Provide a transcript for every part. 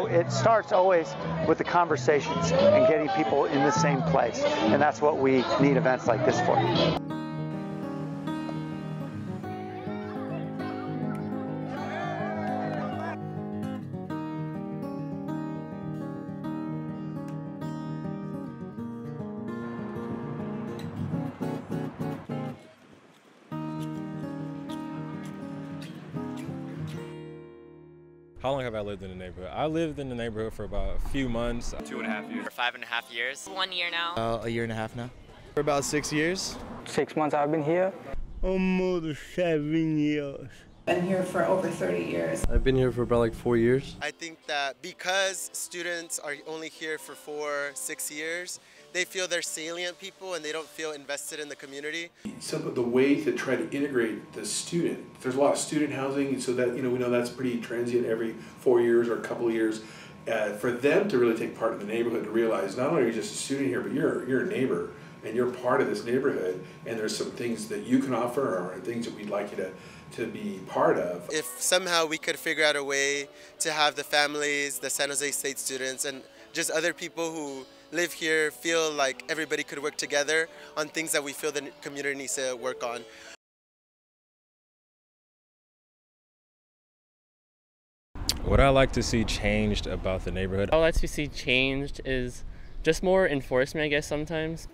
It starts always with the conversations and getting people in the same place, and that's what we need events like this for. How long have I lived in the neighborhood? I lived in the neighborhood for about a few months. 2.5 years. For 5.5 years. 1 year now. A year and a half now. For about 6 years. 6 months I've been here. Almost 7 years. Been here for over 30 years. I've been here for about like 4 years. I think that because students are only here for 4-6 years, they feel they're salient people and they don't feel invested in the community. Some of the way to try to integrate the student, there's a lot of student housing, so that we know that's pretty transient every 4 years or a couple of years. For them to really take part in the neighborhood, to realize not only are you just a student here, but you're a neighbor and you're part of this neighborhood, and there's some things that you can offer or things that we'd like you to be part of. If somehow we could figure out a way to have the families, the San Jose State students, and just other people who live here feel like everybody could work together on things that we feel the community needs to work on. What I like to see changed about the neighborhood. What I like to see changed is just more enforcement, I guess, sometimes.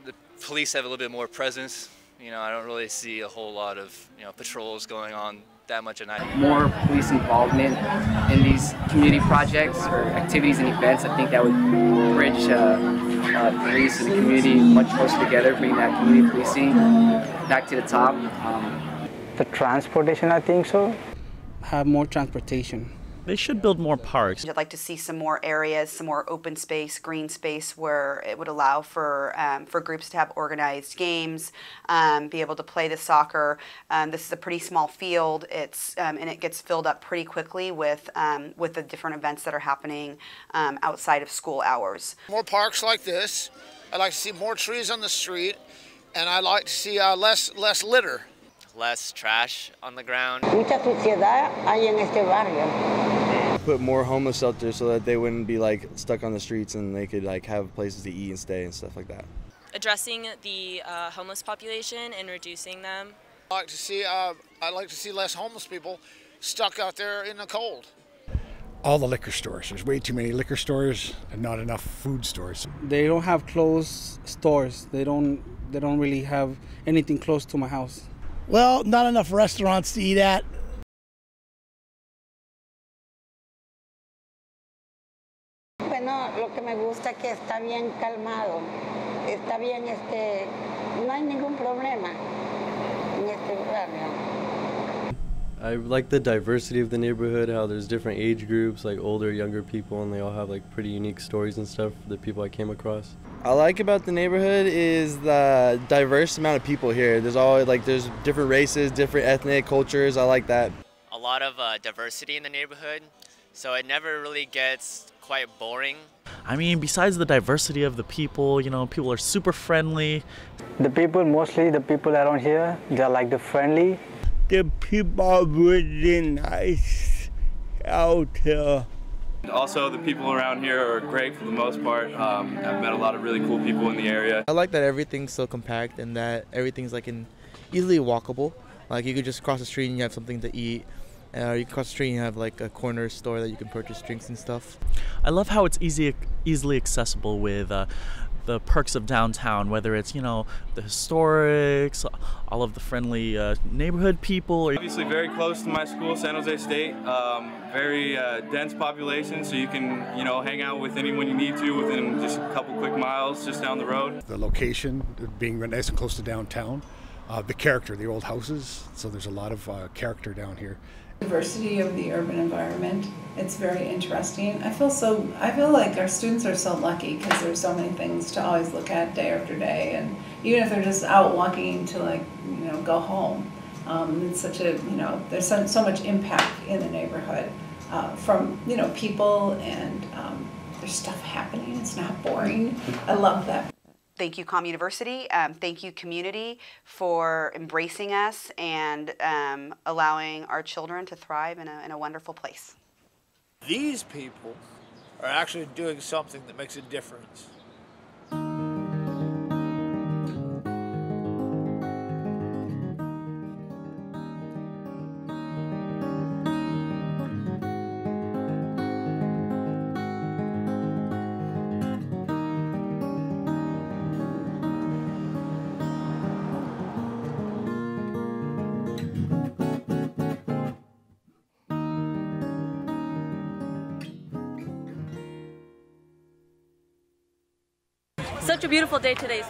The police have a little bit more presence. I don't really see a whole lot of, patrols going on that much at night. More police involvement in these community projects or activities and events. I think that would bridge police and the community much closer together, bring that community policing back to the top. The transportation, I think so. Have more transportation. They should build more parks. I'd like to see some more areas, some more open space, green space, where it would allow for groups to have organized games, be able to play the soccer. This is a pretty small field. And it gets filled up pretty quickly with the different events that are happening outside of school hours. More parks like this. I'd like to see more trees on the street, and I'd like to see less litter. Less trash on the ground. Mucha suciedad hay en este barrio. Put more homeless shelters so that they wouldn't be like stuck on the streets and they could like have places to eat and stay and stuff like that. Addressing the homeless population and reducing them. I'd like to see less homeless people stuck out there in the cold. All the liquor stores. There's way too many liquor stores and not enough food stores. They don't have close stores. They don't really have anything close to my house. Well, not enough restaurants to eat at. Bueno, lo que me gusta es que está bien calmado. Está bien, no hay ningún problema en este barrio. I like the diversity of the neighborhood, how there's different age groups, like older, younger people, and they all have like pretty unique stories and stuff, the people I came across. I like about the neighborhood is the diverse amount of people here. There's always there's different races, different ethnic cultures. I like that. A lot of diversity in the neighborhood, so it never really gets quite boring. I mean, besides the diversity of the people, people are super friendly. The people around here, they're like the friendly. The people are really nice out here. Also, the people around here are great for the most part. I've met a lot of really cool people in the area. I like that everything's so compact and that everything's easily walkable. Like you could just cross the street and you have something to eat. You can cross the street and you have like a corner store that you can purchase drinks and stuff. I love how it's easily accessible with the perks of downtown, whether it's, the historics, all of the friendly neighborhood people. Obviously very close to my school, San Jose State. Very dense population, so you can, hang out with anyone you need to within just a couple quick miles just down the road. The location, being nice and close to downtown. The character, the old houses, so there's a lot of character down here. Diversity of the urban environment. It's very interesting. I feel like our students are so lucky because there's so many things to always look at day after day, and even if they're just out walking to go home, it's such a there's so much impact in the neighborhood from people, and there's stuff happening. It's not boring. I love that. Thank you, Com University. Thank you, community, for embracing us and allowing our children to thrive in a wonderful place. These people are actually doing something that makes a difference. Such a beautiful day today.